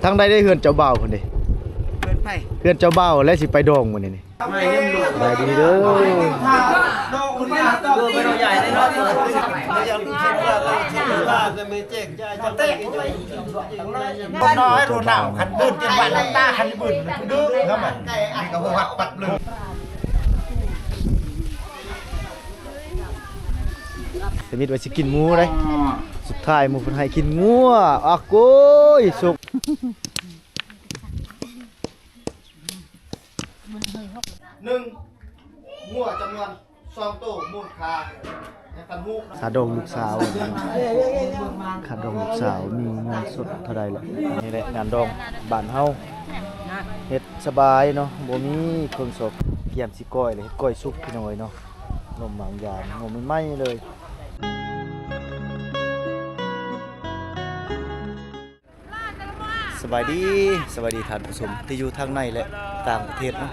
ทางใดได้เฮือนเจ้าบ่าวคนนี้ เพื่อนไป เฮือนเจ้าบ่าวและสิไปดองมื้อนี้นี่ ไม่เยี่ยมดู ได้ดีเด้อ ดอกคุณยาดอกไปเราใหญ่ในรอบตัวไม่ยังคิดว่าเราคิดว่าจะไม่เจ๊กใจจะเตะคนน้อยโดนหนาวขันบึ้นเจ็บวันตาขันบึ้นดื้อครับมันนี่ก็หัดปัดเลย สมิทว่าสิกินหมูได้สุดท้ายหมูเพิ่นให้กินงัวอ่ะโก้ยสุก1งัวจำนวน2ตู้มูลค่าขาดองลูกสาวขาดองลูกสาวมีเงินสดเท่าใดล่ะนี่แหละงานดองบ้านเฮาเฮ็ดสบายเนาะบ่มีเครื่องสดเกี่ยมสิก้อยเลยก้อยสุกพี่น้อยเนาะนมบางอย่างนมใหม่ๆเลยสบายดีท่านผู้ชมที่อยู่ทางในและต่างประเทศเนาะ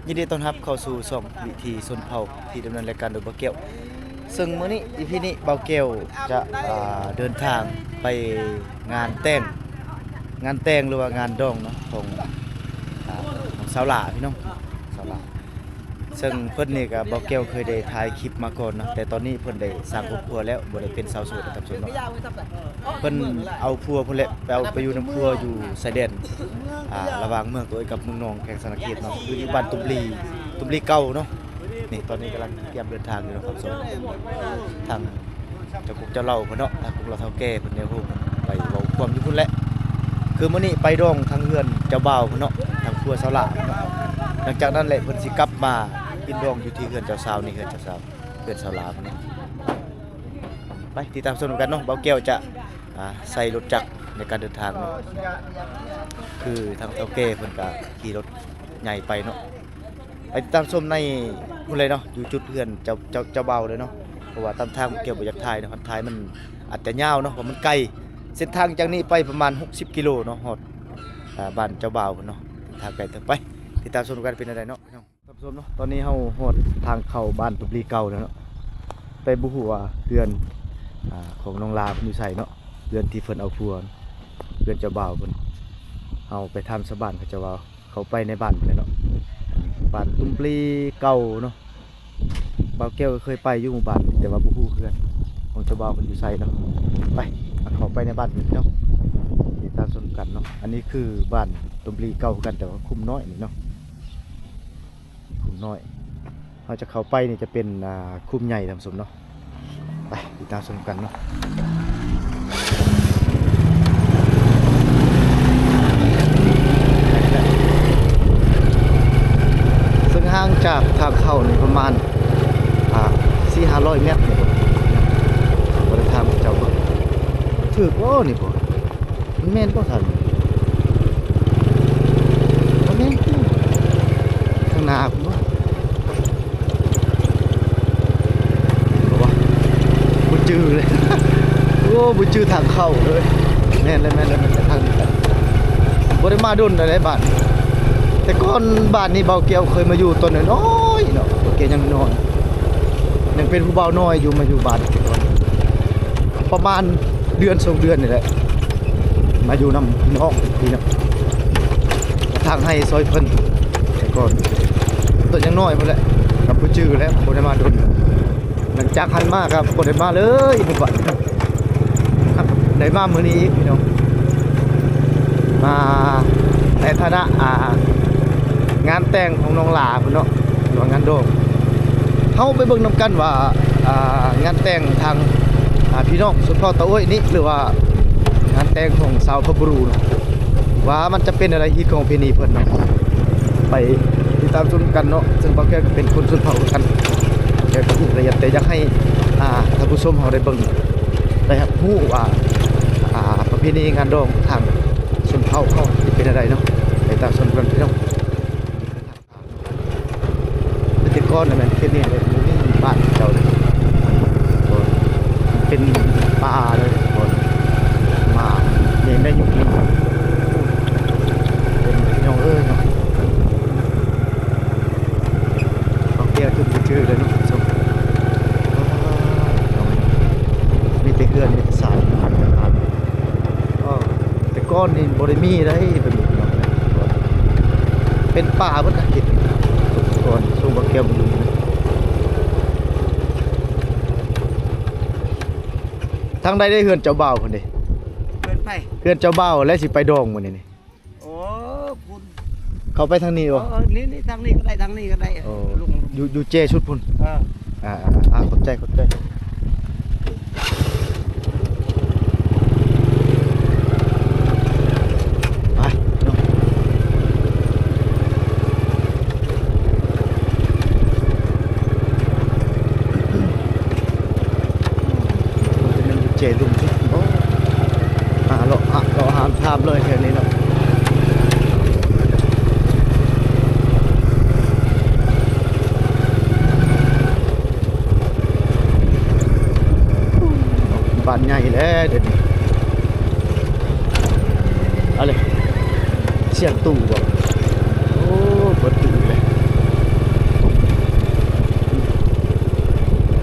ยินดีต้อนรับเข้าสู่ช่องวิถีชนเผ่าที่ดำเนินรายการโดยบ่าวแก้วซึ่งมื้อนี้ EP นี้บ่าวแก้วจะเดินทางไปงานแต่งหรือว่างานดองเนาะของสาวหล่าพี่น้องสาวหล่าซึ่งเพิ่นนี่ก็บ่าวแก้วเคยได้ถ่ายคลิปมาก่อนเนาะแต่ตอนนี้เพิ่นได้สร้างครอบครัวแล้วบ่ได้เป็นสาวโสดนะครับส่วนเนาะเพิ่นเอาผัวเพิ่นแหละไปอยู่นำผัวอยู่ชายแดนระหว่างเมืองตัวเองกับเมืองนองแข่งสนเขตเนาะคืออยู่บ้านตุมลีเก่าเนาะนี่ตอนนี้กำลังเตรียมเดินทางอยู่นะครับส่วนทางเจ้าคุกเจ้าเล่าเพิ่นเนาะทางคุกเราเฒ่าแก่เพิ่นเนี่ยฮู้ไปเว้าความอยู่พุ่นแหละคือมื้อนี้ไปดองทางเฮือนเจ้าบ่าวเพิ่นเนาะทางผัวสาวหล่าหลังจากนั้นแหละเพิ่นสิกลับมากินดองอยู่ที่เฮือนเจ้าสาวนี่เฮือนเจ้าสาวเฮือนสาวหล่าเพิ่นเนาะไปติดตามชมกันเนาะบ่าวแก้วจะใส่รถจักรในการเดินทางเนาะคือทางเฒ่าแก่เพิ่นก็ขี่รถใหญ่ไปเนาะไปติดตามชมในพุ่นเลยเนาะอยู่จุดเฮือนเจ้าเบาเลยเนาะเพราะว่าตามทางเกี่ยวบ่อยากถ่ายเนาะถ่ายมันอาจจะยาวเนาะเพราะมันไกลเส้นทางจากนี้ไปประมาณ60กิโลเนาะฮอดบ้านเจ้าเบาเพิ่นเนาะทางไกลเถิดไปติดตามชมกันเป็นอะไรเนาะท่านผู้ชมเนาะตอนนี้เฮาฮอดทางเข้าบ้านตุบลีเก่าแล้วเนาะไปบ่ฮู้ว่าเรือนของน้องลาเพิ่นอยู่ไสเนาะเรือนที่เพิ่นเอาผัวเรือนเจ้าบ่าวเพิ่นเอาไปทำสะบ้านเขาเจ้าบ่าวเขาไปในบ้านเพิ่นเนาะบ้านตุ้มปลีเก่าเนาะบ่าวแก้วก็เคยไปอยู่หมู่บ้านแต่ว่าบ่ฮู้เรือนของเจ้าบ่าวเพิ่นอยู่ไสเนาะไปเขาไปในบ้านเพิ่นเนาะติดตามชมกันเนาะอันนี้คือบ้านตุ้มปลีเก่ากันแต่ว่าคุ้มน้อยนี่เนาะคุ้มน้อยเราจะเข้าไปนี่จะเป็นคุ้มใหญ่ท่านผู้ชมเนาะไปติดตามชมกันเนาะซึ่งห่างจากทางเข้านี่ประมาณ400-500 เมตรนี่บริทางเจ้าบ่ถือว่านี่บ่มันแม่นบ่ทันบ่แม่นข้างหน้าผมว่าบ่จื้อเลย โอ้บ่จื้อทางเข้าเลยแม่นทางนี้บ่ได้มาดนอะไรบ้านแต่ก่อนบ้านนี้เบาเกียวเคยมาอยู่ตอนน้อยๆเนาะเบาเกียวยังน้อยยังเป็นผู้เบาน้อยอยู่มาอยู่บ้านแต่ก่อนประมาณเดือน2เดือนนี่แหละมาอยู่นำพี่น้องพี่น้องทางให้ซอยเพิ่นแต่ก่อนตัวยังน้อยพุ่นแหละกับบ่จื้อแล้วบ่ได้มาดนหลังจากหันมาครับบ่ได้มาเลยนี่บัดได้มามื้อนี้อีกพี่น้องมาในฐานะงานแต่งของน้องหลาพุ่นเนาะหรือว่างานโดมเฮาไปเบิ่งนำกันว่างานแต่งทางพี่น้องสุดพ่อตะโอ้ยนี่หรือว่างานแต่งของสาวพะบรูเนาะว่ามันจะเป็นอะไรอีกของเพณีเพิ่นเนาะไปติดตามชมกันเนาะซึ่งบางแก่ก็เป็นคนสุดเผ่ากันแกก็ฮู้ละเอียดแต่อยากให้ท่านผู้ชมเฮาได้เบิ่งได้ครับฮู้ว่าประเพณีงานดองทางชนเผ่าเขาเป็นอะไรเนาะไปตามชมกันพี่น้องเป็นก้อนนะแม่นเป็นนี่เลยมีบ้านเจ้าเลยเป็นป่าเลยคนมาเลี้ยงได้อยู่นี่เป็นพี่น้องเนาะเอาเกี่ยวจุดชื่อเลยเนาะชมมีแต่เฮือนมีแต่สายก็แต่ก้อนนี่บ่ ได้มีได้เป็นเนาะเป็นป่าเบิดน่ะเฮ็ดก่อนช่วงบ่แก้วอยู่นี่ทางใดได้เฮือนเจ้าบ่าวพุ่นเด้ เกินไป เฮือนเจ้าบ่าวแล้วสิไปดองมื้อนี้นี่ โอ้คุณ เขาไปทางนี้บ่ นี่ทางนี้ก็ได้ทางนี้ก็ได้ โอ้ ลุง อยู่เจชุดพุ่น เออ ขอบใจไปเนาะมันอยู่เจดุมชุดโอ้เราหามภาพเลยแถวนี้เนาะบ้านใหญ่แล้วเดี๋ยวนี้เอาเลยเสียงตู่บ่โอ้เปิดตู่เลย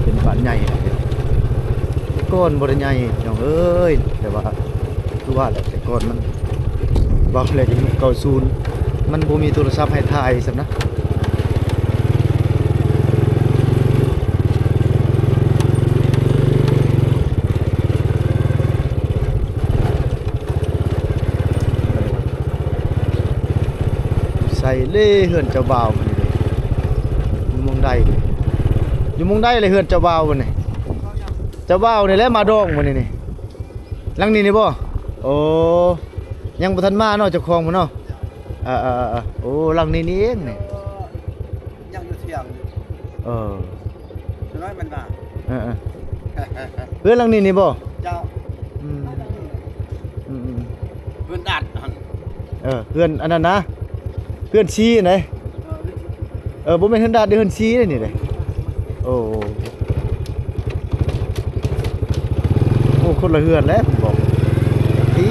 เป็นบ้านใหญ่เลยก้อนบ่ได้ใหญ่น้องเอ้ยแต่ว่าคือว่าแหละแต่ก้อนมันว่าเลยจะเก่าศูนย์มันบ่มีโทรศัพท์ให้ถ่ายซำนะใส่เล่เฮือนเจ้าบ่าวนี่เลยอยู่เมืองใดอยู่เมืองใดเลยเฮือนเจ้าบ่าวนี่เจ้าบ่าวนี่แหละมาดองมื้อนี้นี่หลังนี้นี่บ่โอ้ยังบ่ทันมาเนาะเจ้าของพุ่นเนาะโอ้หลังนี้นี่เองนี่ ยังอยู่เที่ยง เออ น้อยมันมา เออเพื่อนหลังนี้นี่บ่ เจ้า อืมอืม เพื่อนดัดหัน เพื่อนอันนั้นนะเพื่อนชี้ไหนบ่แม่นเฮือนดาดเด้อเฮือนชี้เลยนี่เด้โอ้คนละเฮือนแล้วผมบอกพี่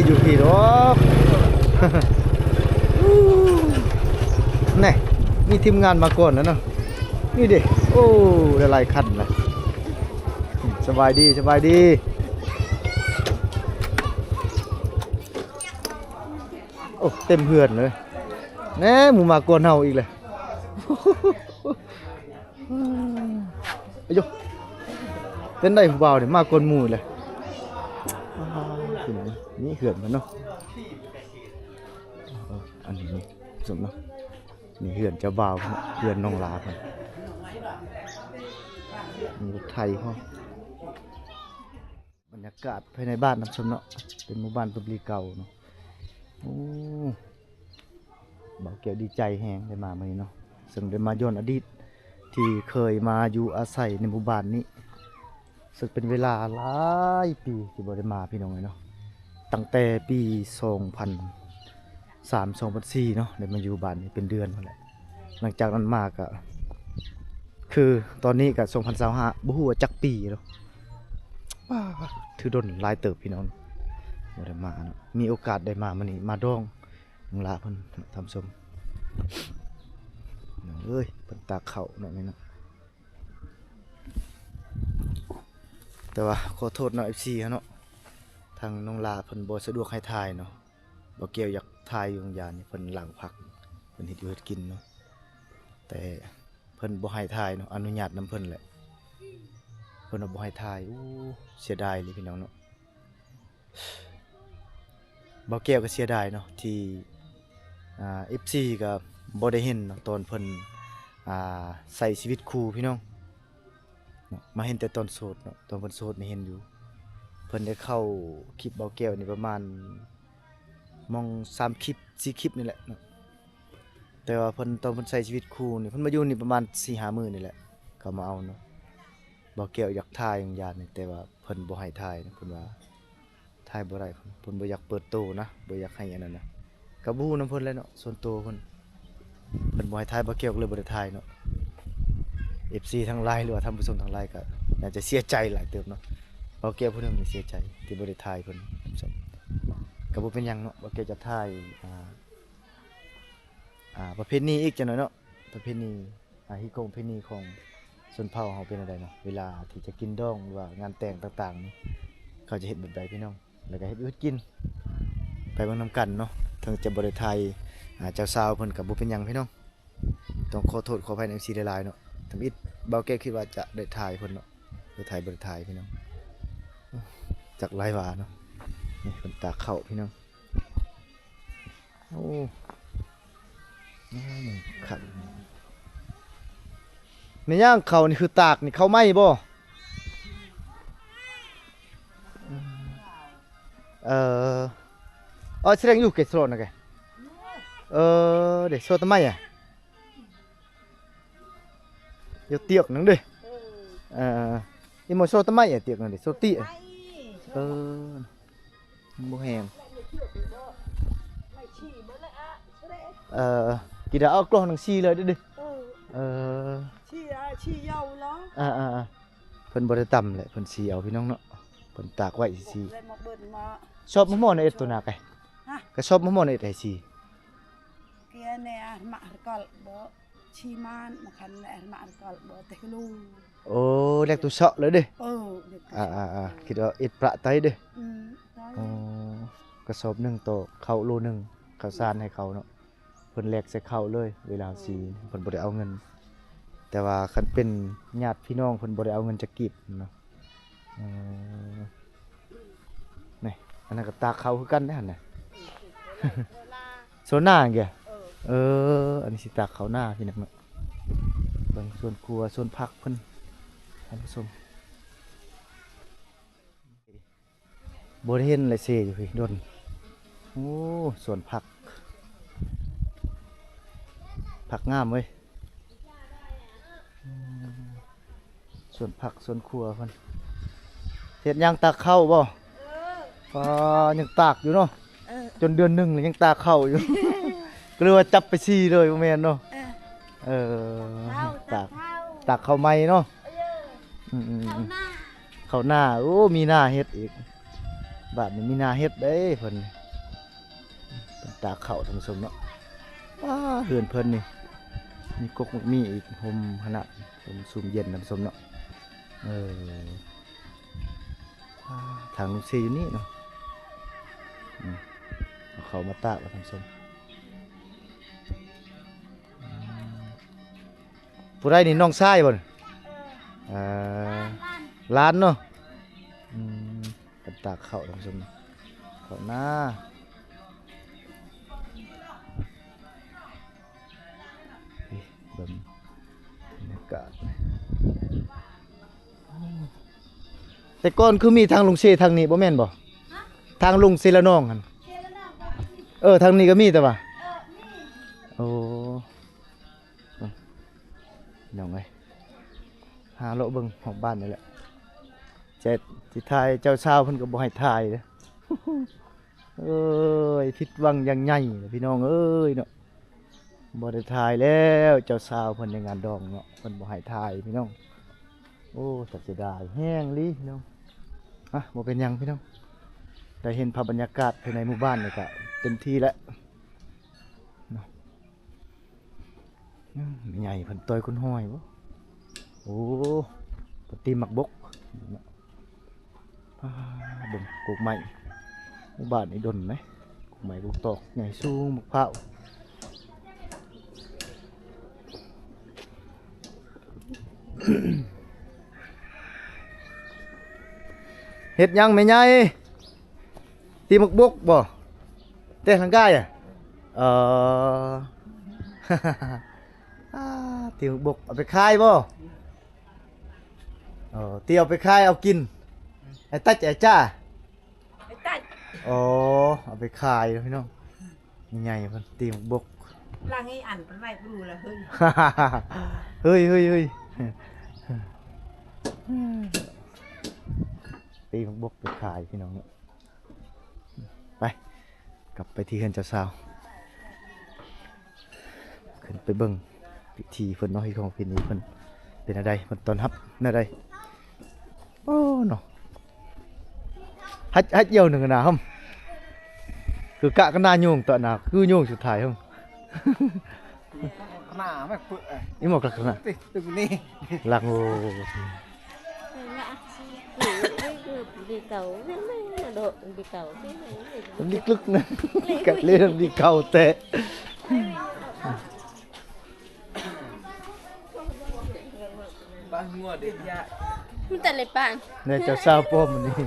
อยู่พี่ดอกนี่มีทีมงานมาก่อนแล้วเนาะนี่ดิโอ้หลายคันเลยสบายดีสบายดีโอ้เต็มเฮือนเลยแหน่หมู่มากวนเฮาอีกเลยอายุเป็นได้ผู้บ่าวนี่มากวนหมู่เลยนี่เฮือนมันเนาะอันนี้สมเนาะนี่เฮือนเจ้าบ่าวเฮือนน้องลาครับมีรถไทยเขาบรรยากาศภายในบ้านน้ำชมเนาะเป็นหมู่บ้านตุบลีเก่าเนาะโอ้บ่าวเกี่ยวดีใจแฮงได้มามื้อนี้เนาะซึ่งได้มาย้อนอดีตที่เคยมาอยู่อาศัยในหมู่บ้านนี้ซึ่งเป็นเวลาหลายปีที่บ่ได้มาพี่น้องเนาะตั้งแต่ปี2003 2004เนาะได้มาอยู่บ้านนี้เป็นเดือนพุ่นแหละหลังจากนั้นมาก็คือตอนนี้ก็2025บ่ฮู้ว่าจักปีแล้วถือดนหลายเติบพี่น้องบ่ได้มาเนาะมีโอกาสได้มามื้อนี้มาดองน้องลาเพิ่นทำส้มเอ้ยเพิ่นตากข้าวเนาะนี่เนาะแต่ว่าขอโทษเนาะ FC เนาะทางน้องลาเพิ่นบ่สะดวกให้ถ่ายเนาะบ่เกี่ยวอยากถ่ายอยู่ยานนี่เพิ่นล้างผักเพิ่นเฮ็ดอยู่เฮ็ดกินเนาะแต่เพิ่นบ่ให้ถ่ายเนาะอนุญาตนำเพิ่นแหละเพิ่นบ่ให้ถ่ายอู้เสียดายเลยพี่น้องเนาะบ่เกี่ยวก็เสียดายเนาะที่FC ก็บ่ได้เห็นเนาะตอนเพิ่นใส่ชีวิตคู่พี่น้องเนาะมาเห็นแต่ตอนโสดเนาะตอนเพิ่นโสดนี่เห็นอยู่เพิ่นได้เข้าคลิปเบาแก้วนี่ประมาณมอง3คลิป4คลิปนี่แหละเนาะแต่ว่าเพิ่นตอนเพิ่นใช้ชีวิตคู่นี่เพิ่นมาอยู่นี่ประมาณ 4-5 มื้อนี่แหละเขามาเอาเนาะเบาแก้วอยากถ่ายอย่างญาตินี่แต่ว่าเพิ่นบ่ให้ถ่ายเพิ่นว่าถ่ายบ่ได้เพิ่นบ่อยากเปิดโตนะบ่อยากให้อันนั้นนะก็บ่ฮู้นำเพิ่นเลยเนาะส่วนตัวเพิ่นบ่ให้ถ่ายเบาแก้วก็เลยบ่ได้ถ่ายเนาะ FC ทั้งหลายหรือว่าท่านผู้ชมทั้งหลายก็น่าจะเสียใจหลายเติบเนาะเบาแก้วผู้นึงนี่เสียใจที่บ่ได้ถ่ายเพิ่นท่านผู้ชมก็บ่เป็นหยังเนาะเบาแก้วจะถ่ายประเพณีอีกจังหน่อยเนาะประเพณีฮิโกงประเพณีของชนเผ่าเฮาเป็นจังไดเนาะเวลาที่จะกินดองหรือว่างานแต่งต่างๆนี่ เขาจะเฮ็ดแบบใดพี่น้องแล้วก็เฮ็ดอยู่กินไปเบิ่งนํกันเนาะถึงจะบ่ได้ถ่ายเจ้าสาวเพิ่นก็บ่เป็นหยังพี่น้องต้องขอโทษขออภัยใน MC หลายๆเนาะทำอิดเบาแก้วคิดว่าจะได้ถ่ายเพิ่นเนาะบ่ถ่ายบ่ได้ถ่ายพี่น้องจากหลายว่าเนาะนี่เพิ่นตากข้าวพี่น้องโอ้ขัดในย่างเขานี่คือตากนี่เขาไหม้บ่แสดงอยู่เกสโลนะแกเดี๋ยวโซตะไหม้อ่ะเดี๋ยวเตียกนึงดิอีโมโซตะไหม้อ่ะเตียกนึงดิโซติอ่ะบ่แห้งกี่ดาวเอากล้องหนังซีเลยดิชีเยาเหรอเพิ่นบ่ได้ต่ำเลยเพิ่นสีเอาพี่น้องเนาะเพิ่นตากไว้สิ เลยมาเบิ่นมาชอบมะม่วงในเอ็ดตัวนาไกก็ชอบมะม่วงในเอ็ดไอซี เกียเนี่ยมะกอลบ่ชีมานมาคันแหละมะกอลบ่เตกลูโอ้แลกตัวเซาะเลยดิคิดว่าเอ็ดประไตดิกระสอบหนึ่งโตเข้าโลหนึ่งข้าวสารให้เขาเนาะเพิ่นแลกใส่เข้าเลยเวลาสีเพิ่นบ่ได้เอาเงินแต่ว่าคันเป็นญาติพี่น้องเพิ่นบ่ได้เอาเงินจักกีบเนาะนี่อันนั้นก็ตากเขาคือกันได้หั่นน่ะโซน่าแกอันนี้สิตากเขาหน้าพี่น้องเนาะเบิ่งส่วนครัวส่วนผักเพิ่นท่านผู้ชมบ่ได้เห็นเลยเซอยู่พี่โดนโอ้ส่วนผักงามเว้ยส่วนผักส่วนครัวเพิ่นเฮ็ดยังตากข้าวบ่ยังตากอยู่เนาะจนเดือนหนึ่งเลยยังตากข้าวอยู่ ก็เลยว่าจับไปซีเลยบ่แม่นเนาะตากข้าวใหม่เนาะข้าวหน้าโอ้มีหน้าเฮ็ดอีกบาดนี้มีหน้าเฮ็ดเด้เพิ่นตากข้าวท่านผู้ชมเนาะเฮือนเพิ่นนี่มีกกมีอีกห่มขนาดผมซูมเย็นท่านผู้ชมเนาะทางลุงซีอยู่นี่เนาะเอาเขามาตากท่านผู้ชมผู้ใดนี่น้องชายบ่ร้านเนาะตากข้าวท่านผู้ชมข้าวหน้าบรรยากาศแต่ก่อนคือมีทางลุงเซทางนี้บ่แม่นบ่ทางลุงเซละน้องหั่นทางนี้ก็มีแต่ว่าโอ้น้องเอ้ยหาเลาะเบิ่งของบ้านนี่แหละสิถ่ายเจ้าสาวเพิ่นก็บ่ให้ถ่ายเด้ผิดหวังอย่างใหญ่พี่น้องเอ้ยเนาะบ่ได้ถ่ายแล้วเจ้าสาวเพิ่นในงานดองเนาะเพิ่นบ่ให้ถ่ายพี่น้องโอ้ตัดเสียดายแห้งลิพี่น้องบ่เป็นหยังพี่น้องได้เห็นภาพบรรยากาศภายในหมู่บ้านนี่ก็เต็มที่แล้วเนาะใหญ่เพิ่นต้อยคนห้อยบ่โอ้ปฏิมักบกบ่ปลูกไม้หมู่บ้านนี่ดนไหมปลูกไม้ปลูกตอกใหญ่สูงมะพร้าวเฮ็ดยังไม่ใหญ่ตีมักบกบ่เต้ทางกายตีมักบกเอาไปขายบ่ตีเอาไปขายเอากินไอ้ตัดไอ้จ้าเอาไปขายพี่น้องใหญ่เพิ่นตีมักบกล่างให้อ่านไปไว้บ่รู้ละเฮ้ย เฮ้ยตีมักบกไปขายพี่น้องไปกลับไปที่เฮือนเจ้าสาวขึ้นไปเบิ่งพิธีเพิ่นเนาะที่ของพิธีเพิ่นเป็นอะไรเพิ่นต้อนรับอะไรโอ้เนาะฮัดเยี่ยวหนึ่งนะฮัมคือกะกันนาโยงต่อหนาคือโยงสุดท้ายฮัมหน้าไม่เปื่อยนี่หมอกหลักนะตึกนี่หลักโอ้ đi cầu biết mấy là độ đi cầu cái này Nó đi cực nữa. Cắt lên đi cầu tệ. chúng ta lại bạn Nè cháu sao po mình đi.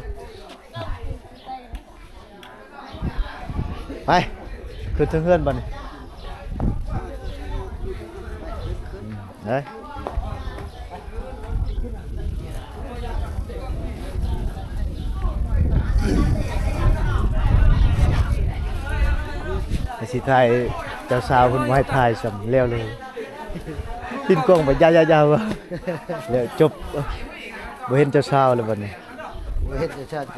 ไปขึ้นถึงเฮือนบัดนี้เด้ไอ้สิถ่ายเจ้าสาวเพิ่นบ่ให้ถ่ายสำแล้วเลยทิ้งกล้องไปยาวๆๆแล้วจบบ่เห็นเจ้าสาวแล้วบัดนี้ บ่เฮ็ดจะชาติ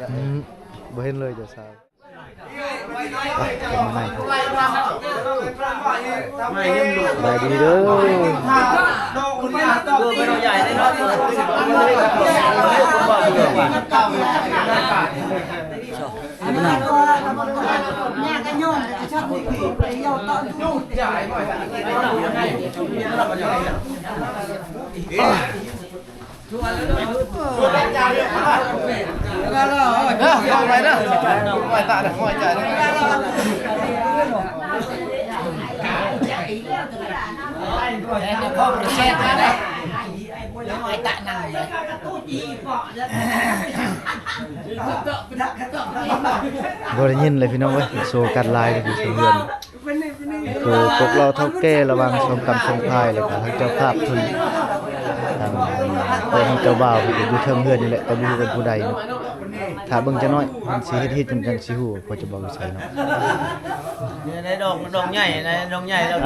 บ่เห็นเลยเจ้าสาวไปดีเด้อ ตัวเป็นใหญ่ในรอบตัวnhà cái nhôm cái chắc bị nhiều tậnบ่ได้ยินเลยพี่น้องเว้ยโซกันลายเลยพี่เพื่อนคือพวกเราเท่าแก่ระวังชมกรรมชมพายเลยครับทางเจ้าภาพทุนทางเจ้าบ่าวที่อยู่เทิงเฮือนนี่แหละแต่บ่รู้เป็นผู้ใดเนาะถ้าเบิ่งจักหน่อยมันสิเฮ็ดจังสิฮู้พอจะบอกว่าใช่เนาะ ในดองใหญ่ในดองใหญ่เรา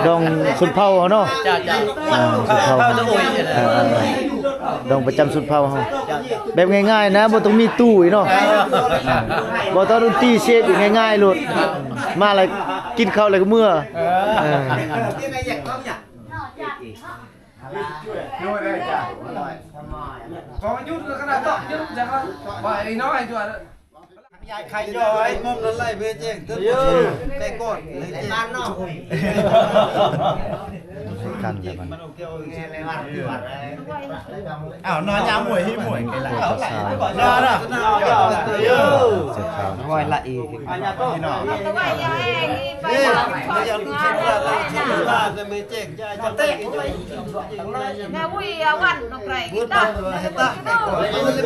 ดองสุนเผาเนาะ จ้า สุนเผา ตะโอย ดองประจำสุนเผาเฮาแบบง่ายๆนะบ่ต้องมีตู้อีเนาะบ่ต้องดนตรีเสียอยู่ง่ายๆโลดมาแล้วกินข้าวแล้วก็เมื่อใครย่อยงมนั่นไล่เบเจงตึ๊บได้กดได้บ้านนอกกันแต่มัน อ้าวนอนยามหมวยที่หมวยกันละนอนอ่ะงอยละอีกพี่น้องนี่ยังคิดว่าเราคิดว่าจะไม่เจ๊งจะเตะ Nghe vui quanh nó cười Bút kita.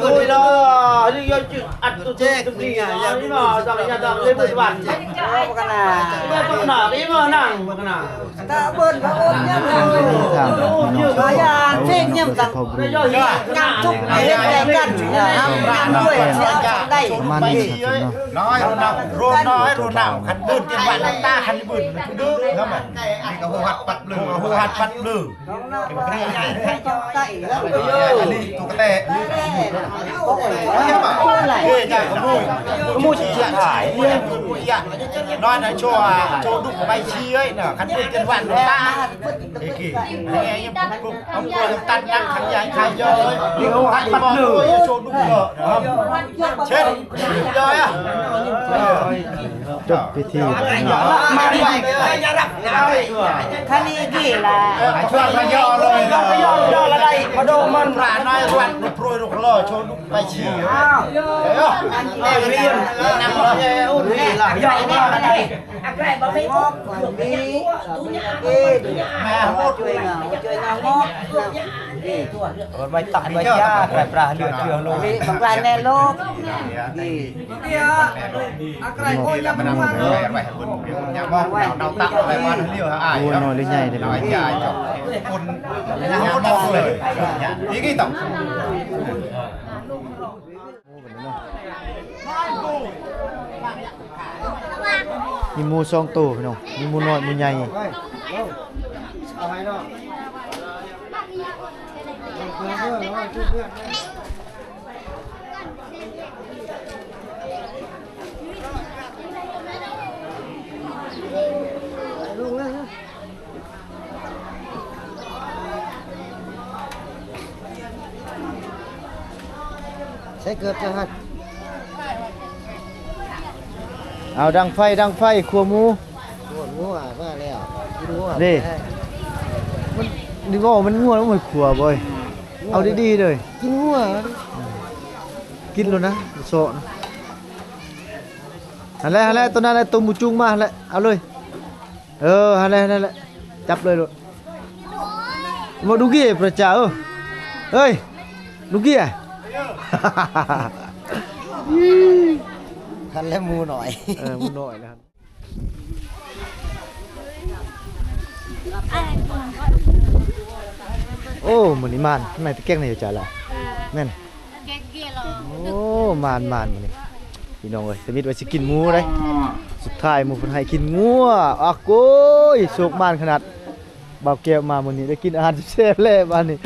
bút đó đi vô chữ ăn tôi chê tôi đi nhà đi mà rằng nhà rằng lên bút bản chê cái nào bút nào đi mà nàng bút nào ta bơn và ôm nhá rồi ya phê nhầm rằng nhằm thúc để gần nhằm đuổi sẽ đây ประมาณนี้ครับเนาะ nói rồi nào khăn bút trên bản ta khăn bút đưa không phải đi cái hồ hạt bắt lử tay lắm đi tụ cái tệ ghê nhà có mùi chỉ chuyện hải nói là cho đục bay chi ấy nè khăn bút trên bản ta thế kỷ nghe em ông cô tan đang khăn dài khai cho ấy đi hồ hạt bắt lử cho đục vợ chết rồi à จบพิธี mà đi nhà đặt khăn đi kì làช่วยมาย่อเลยย่อละได้มาดูมันราน้อยวันลูกโปรยลูกล่อโชว์ลูกไปฉี่เดี๋ยวเรียนนั่งรอเอ้อุ่นนี่ล่ะย่อละได้ ngót còn điแม่โคตร chơi nào ngót đi ไม่ตัดไม่ยากแบบปลาเลือดเกลือลง đi bằng lại nè lốp đi มันนั่งเลยไปบนอย่างว่าเราตักไปวันเลี้ยวอ้าย โอ้น้อยหรือใหญ่เด้อ น้อยใหญ่จบคนยังมองเลยนี่กี่ต่อ มีหมูสองตัวพี่น้องมีหมูน้อยหมูใหญ่ ใช้เกือบจะหัด เอาดังไฟครัวหมู งัวมาแล้วกินงัว นี่มันนี่ว่ามันงัวแล้วมันครัวบ่อยเอาดีๆเลย กินงัว กินแล้วนะโซนะหันแล้วตัวนั้นตัวหมูจุงมาแล้วเอาเลยหันแล้วจับเลยลูกมาดูกี้ประจ่าเฮ้ยดูกี้อ่ะ ทันแล้วมูหน่อย มูหน่อยนะครับโอ้มันนี่มันทำไมตะแกงไหนอยู่จ่าล่ะแม่น แกงเกลียหรอ โอ้มันมันนี่พี่น้องเอ้ยสมิทไว้สิกินหมูได้สุดท้ายหมูเพิ่นให้กินงัวอ่ะโก้ยโชคมานขนาดบ่าวแก้วมามื้อนี้ได้กินอาหารแซ่บแล้วบ้านนี้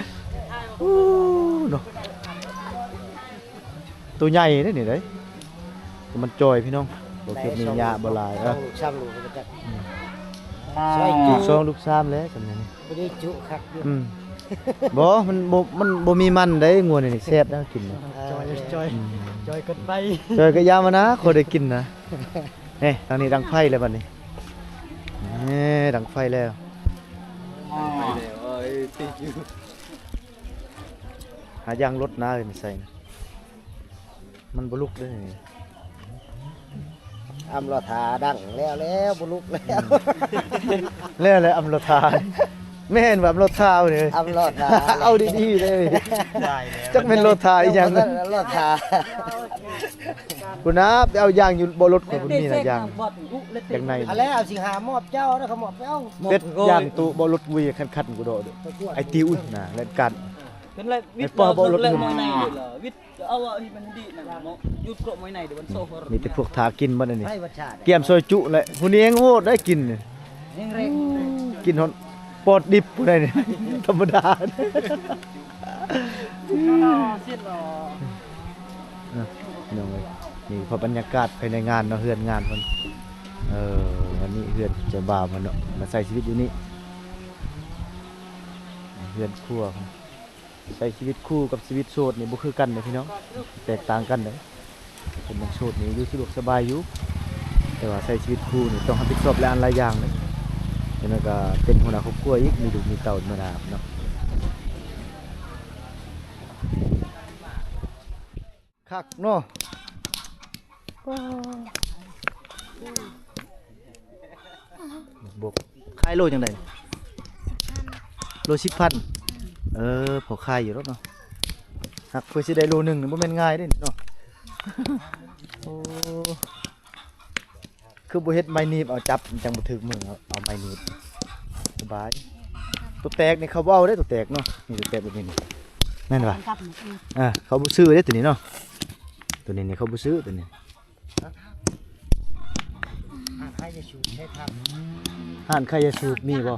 โอ้เนาะตัวใหญ่เด้นี่เด้มันจอยพี่น้องบ่เก็บมีหญ้าบ่หลายช่างรู้ก็จะ ใช่จุซองลูกซ้ำแล้วสำนั้น บ่ได้จุคักอยู่ บ่มันบ่มีมันได้งัวนี่แซ่บนะกินนะ จอยกันไป จอยก็ยามานะคนได้กินนะเฮ้ทางนี้ดังไฟแล้วบัดนี้ดังไฟแล้วหายางรถนะเลยไม่ใส่นะมันบ่ลุกเด้อนี่ อำรถาดังแล้วบ่ลุกแล้ว แล้วเลยอำรถทาแม่นว่าอำรถทานี่ อำรถา เอาดีๆเลยจักเป็นรถทาอีหยังนะ รถา คุณนะไปเอายางอยู่บ่รถของคุณนี่นะยางยางใน อันแล้วสิหามอบเจ้านะเขามอบเจ้า เป็ดยางตู้บ่รถวีคันๆกูโดดไอ้ติวน่ะเล่นกัน เป็นไรวิทย์ ปอบ่รถ เลยมวยในเหรอวิทย์เอาอ่ะที่มันดีนะเนาะยุดโกรมวยในเดี๋ยวมันโซ่ มีแต่พวกทากินบ่นั่นนี่ ให้วัดชาติ เกียมซอยจุเลยผู้นี้ยังโหดได้กินนี่ เร่ง กินฮอดปอดดิบผู้ใดนี่ ธรรมดาน้องเอ้ยนี่พอบรรยากาศภายในงานเนาะเฮือนงานเพิ่นวันนี้เฮือนเจะบ่าวมันเนาะมาใช้ชีวิตอยู่นี่เฮือนครัวครับใช้ชีวิตคู่กับชีวิตโสดนี่บ่คือกันเด้อพี่น้องแตกต่างกันเด้อเป็นโสดนี่อยู่สะดวกสบายอยู่แต่ว่าใช้ชีวิตคู่นี่ต้องรับผิดชอบหลายอย่างเลยแล้วก็เป็นหัวหน้าครอบครัวอีกมีลูกมีเต้ามาดามเนาะคักเนาะบกขายโลจังไดโล10,000พอขายอยู่แล้วเนาะหักเพื่อสิได้โลนึงนี่บ่แม่นง่ายเด้เนาะ โอ้คือบ่เฮ็ดไม้หนีบเอาจับจังบ่ถึกมือเอาไม้หนีบสบายตัวแตกนี่เขาบ่เอาได้ตัวแตกเนาะนี่ตัวแตกแบบนี้นี่แม่นป่ะเขาบ่ซื้อเด้ตัวนี้เนาะตัวนี้นี่เขาบ่ซื้อตัวนี้ ให้จะชูให้ทำ ห้านใครจะสูบมีบ่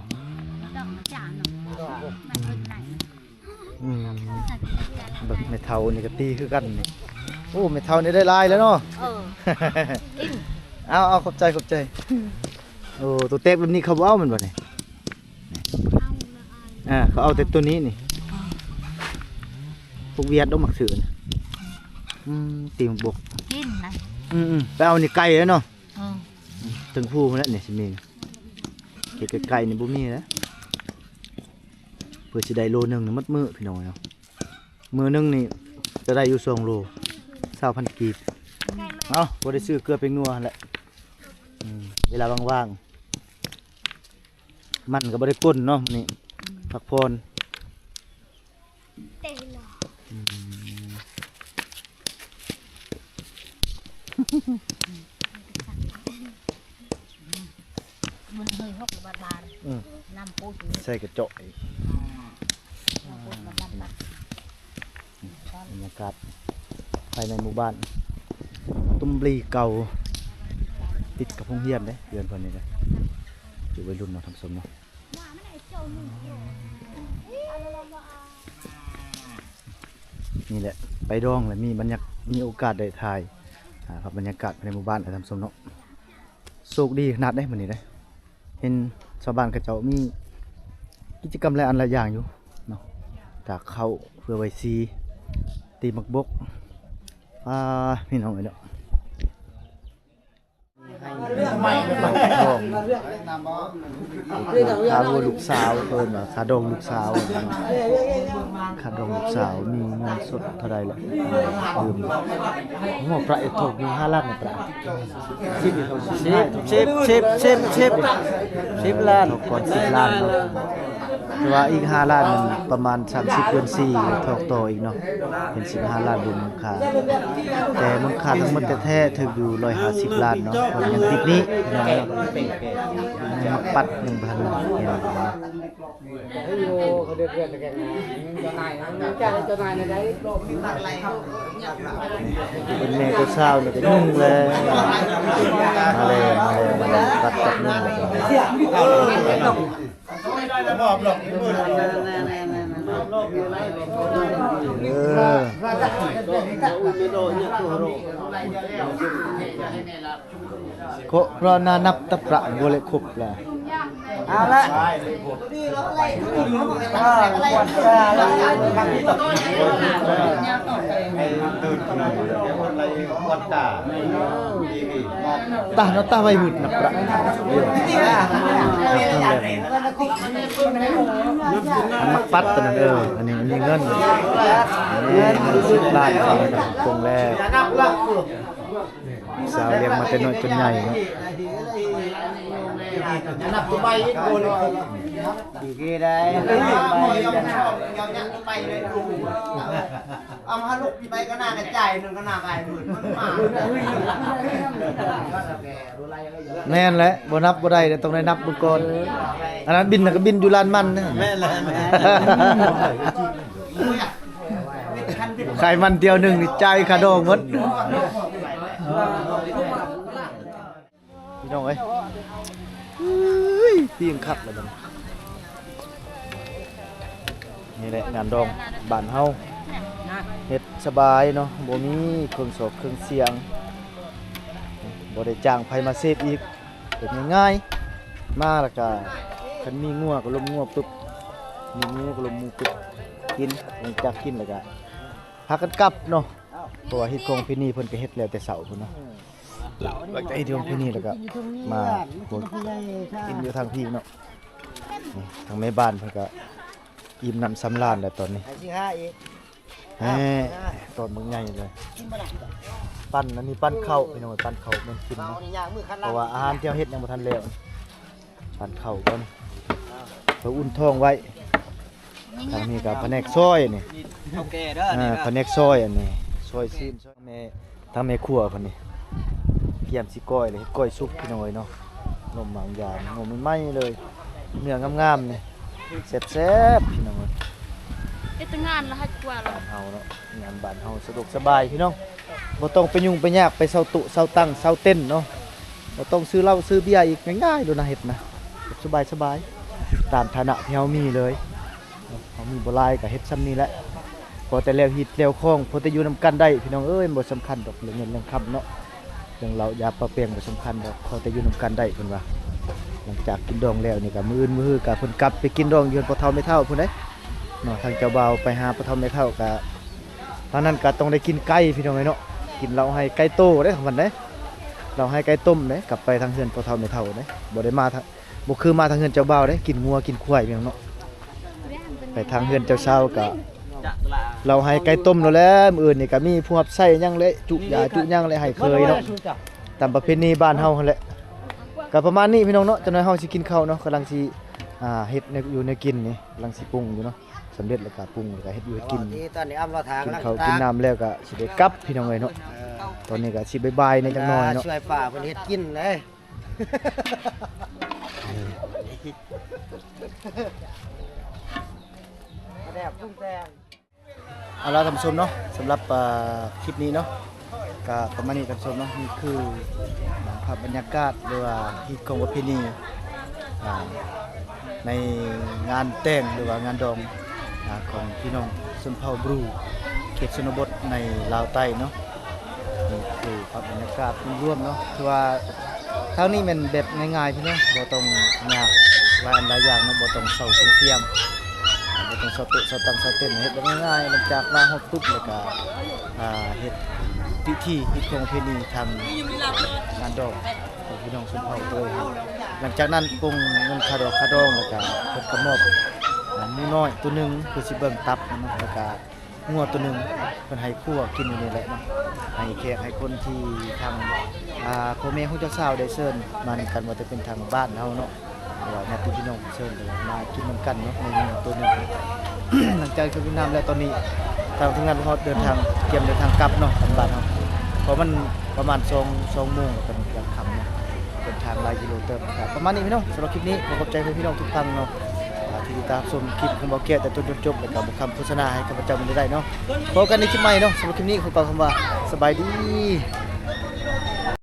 แบบเมทัลนี่ก็ตีคือกันนี่โอ้เมทัลนี่ได้ลายแล้วเนาะเอาขอบใจโอ้ตัวแตกแบบนี้เขาบ่เอามันบ่นี่เขาเอาแต่ตัวนี้นี่พวกเวียดต้องมักซื้อนะตีมบกกินนะไปเอานี่ไก่แล้วเนาะถึงผู้คนนั้นนี่สิมีเก็บไก่นี่บ่มีนะเพื่อสิได้โลนึงนี่มัดมือพี่น้องเนาะมือนึงนี่จะได้อยู่2โล20,000 กีบเอาบ่ได้ซื้อเกลือเป็นนัวแหละเวลาว่างๆมันก็บ่ได้ก้นเนาะนี่พักผ่อนมันเฮยฮกบาดน้ำปู ใส่กระเจาะอีกบรรยากาศภายในหมู่บ้านตุ้มบลีเก่าติดกับโรงเรียนเด้เดือนเพิ่นนี่เด้อยู่วัยรุ่นเนาะทำสมเนาะนี่แหละไปดองเลยมีโอกาสได้ถ่ายครับบรรยากาศภายในหมู่บ้านทำสมเนาะโชคดีขนาดได้มื้อนี้เด้เห็นชาวบ้านเขาเจ้ามีกิจกรรมหลายอันหลายอย่างอยู่เนาะจากเข้าเพื่อไว้ซีตีมักบกพี่น้องเอ้ยเนาะ คาวัวลูกสาวเพิ่นว่าคาดองลูกสาวคาดองลูกสาวมีเงินสดเท่าใดล่ะลืมหัวประเอกถูกมี5ล้านประ10ล้านก่อน10ล้านเนาะแต่ว่าอีก5ล้านมันประมาณ30เดือน4ทอกต่ออีกเนาะเป็น15ล้านรวมมูลค่าแต่มูลค่าทั้งหมดแท้ๆถึงอยู่150ล้านเนาะเพราะยังติดนี้ยังปัด1,000เนี่ยเป็นแม่ก็เศร้าเนี่ยก็ยุ่งเลยมาเลยตัดจับนุ่งเลยก็เพราะนานับตะประโบเลคุบแหละเอาละตาเนาะตาไว้หมุดนับประมักปัดตัวนั้นอันนี้มีเงิน10 ล้านคงแล้วสาวเลี้ยงมาแต่น้อยจนใหญ่เนาะนับตัวใบอีกโกนดีกี่ได้เอามาลูกไปก็น่ากระจายนึงก็น่ากายหมื่นแม่นแหละบ่นับบ่ได้ต้องได้นับเบิ่งก่อนอันนั้นบินก็บินอยู่ลานมันนะแม่นแหละไข่มันเดียวนึงนี่จ่ายค่าดอกหมดพี่น้องเอ้ยพี่ยังขับแล้วมันนี่แหละงานดองบ้านเฮาเฮ็ดสบายเนาะบ่มีเครื่องสอบเครื่องเสียงบ่ได้จ้างไผมาเซฟอีกเฮ็ดง่ายๆมาแล้วก็คันมีงัวก็ลมงัวปึ๊บมีงูก็ลมงูปึ๊บกินหลังจากกินแล้วก็พากันกลับเนาะเพราะว่าเฮ็ดของพี่นี่เพิ่นก็เฮ็ดแล้วแต่เช้าพุ่นเนาะหลังจากเฮ็ดของพี่นี่แล้วก็มากินอยู่ทางพี่เนาะนี่ทางแม่บ้านเพิ่นก็อิ่มน้ำสำราญแล้วตอนนี้ตอนมึงใหญ่เลยปั้นอันนี้ปั้นข้าวพี่น้องปั้นข้าวมันกินเนาะเพราะว่าอาหารที่เราเฮ็ดยังบ่ทันแล้วปั้นข้าวก่อนเพื่ออุ่นท้องไว้ทางนี้ก็แผนกซอยนี่โอเคเด้อนี่แผนกซอยอันนี้ซอยซีนซอยแม่ทางแม่ครัวเพิ่นนี่เกี่ยมสิก้อยเลยก้อยสุกพี่น้องเนาะนมบางอย่างนมใหม่ๆเลยเนื้องามๆนี่แซ่บๆพี่น้องเฮ็ดงานละฮัดกว่าแล้วเฮาเนาะงานบ้านเฮาสะดวกสบายพี่น้องบ่ต้องไปยุ่งไปยากไปเซาตุเซาตั้งเซาเต้นเนาะบ่ต้องซื้อเหล้าซื้อเบียร์อีกง่ายๆโดนเฮ็ดนะสบายๆตามฐานะที่เฮามีเลยเฮามีบ่หลายก็เฮ็ดซ้ำนี้แหละพอแต่แล้วฮิตแล้วคล้องพอแต่อยู่นำกันได้พี่น้องเอ้ยบ่สำคัญดอกเรื่องเงินเรื่องคำเนาะเรื่องเรายาปลาเปียงบ่สำคัญดอกพอแต่อยู่นำกันได้เพิ่นว่าหลังจากกินดองแล้วนี่ก็มื้ออื่นมื้อก็เพิ่นกลับไปกินดองอยู่พ่อเฒ่าแม่เฒ่าพุ่นเด้เนาะทางเจ้าบ่าวไปหาพ่อเฒ่าแม่เฒ่าก็ตอนนั้นก็ต้องได้กินไก่พี่น้องเนาะกินเราให้ไก่โตเด้ของมันเด้เราให้ไก่ต้มเด้กลับไปทางเฮือนพ่อเฒ่าแม่เฒ่าเด้บ่ได้มาบ่คือมาทางเฮือนเจ้าบ่าวเด้กินงัวกินควายพี่น้องเนาะไปทางเฮือนเจ้าเช้าก็เราให้ไก่ต้มแล้วแหละมื้ออื่นนี่ก็มีผู้รับใช้ยังเลยจุยาจุยังเลยให้เคยเนาะตามประเพณีบ้านเฮาหั่นแหละก็ประมาณนี้พี่น้องเนาะจังได๋เฮาสิกินข้าวเนาะกำลังสิเฮ็ดอยู่ในกินนี่กำลังสิปรุงอยู่เนาะสำเร็จแล้วก็ปรุงแล้วก็เฮ็ดอยู่เฮ็ดกินตอนนี้อ้ำรอทางกินข้าวกินน้ำแล้วก็สิได้กลับพี่น้องเอ้ยเนาะตอนนี้ก็สิบ๊ายๆในจังน้อยเนาะช่วยป้าเพิ่นเฮ็ดกินเลยแบบปรุงแต่งเอาล่ะท่านผู้ชมเนาะสำหรับคลิปนี้เนาะก็ประมาณนี้ท่านผู้ชมเนาะนี่คือภาพบรรยากาศหรือว่าฮิตของประเพณีในงานแต่งหรือว่างานดองของพี่น้องชนเผ่าบรูเขตชนบทในลาวใต้เนาะนี่คือภาพบรรยากาศรวมเนาะคือว่าทางนี้มันแบบง่ายๆพี่น้องบ่ต้องยากหลายอย่างเนาะบ่ต้องเศร้าเสียมบ่ต้องเศร้าตุเศร้าตังเศร้าเต้นเฮ็ดแบบง่ายๆหลังจากมาฮอดปุ๊บแล้วก็เฮ็ดพิธีฮิตของประเพณีทางงานดองประเพ พี่น้องชนเผ่าตัวเองหลังจากนั้นปรุงเงินคาดอกคาดองแล้วก็เพิ่นก็มอบหมูน้อยตัวหนึงคือสิเบิ่งตับเนาะแล้วก็งัวตัวหนึงเพิ่นให้คั่วกินอยู่นี่แหละเนาะให้แขกให้คนที่ทางพ่อแม่ฮู้จักสาวได้เชิญมานํกันว่าจะเป็นทางบ้านเฮาเนาะหรือว่าญาติพี่น้องเชิญมากินนำกันเนาะในงัวตัวหนึง หลังจากขึ้นน้ำแล้วตอนนี้ทางทีมงานเขาเดินทางเตรียมเดินทางกลับเนาะทางบ้านเขาเพราะมันประมาณ2โมงเป็นกลางค่ำเนาะเดินทางหลายกิโลเติมครับประมาณนี้พี่น้องสำหรับคลิปนี้ผมขอบใจพี่น้องทุกท่านเนาะที่ติดตามชมคลิปของเบาแก้วแต่ต้นจนจบแล้วก็บุกคำโฆษณาให้ข้าพเจ้ามันได้เนาะพบกันในคลิปใหม่เนาะสำหรับคลิปนี้ขอกล่าวคำว่าสบายดี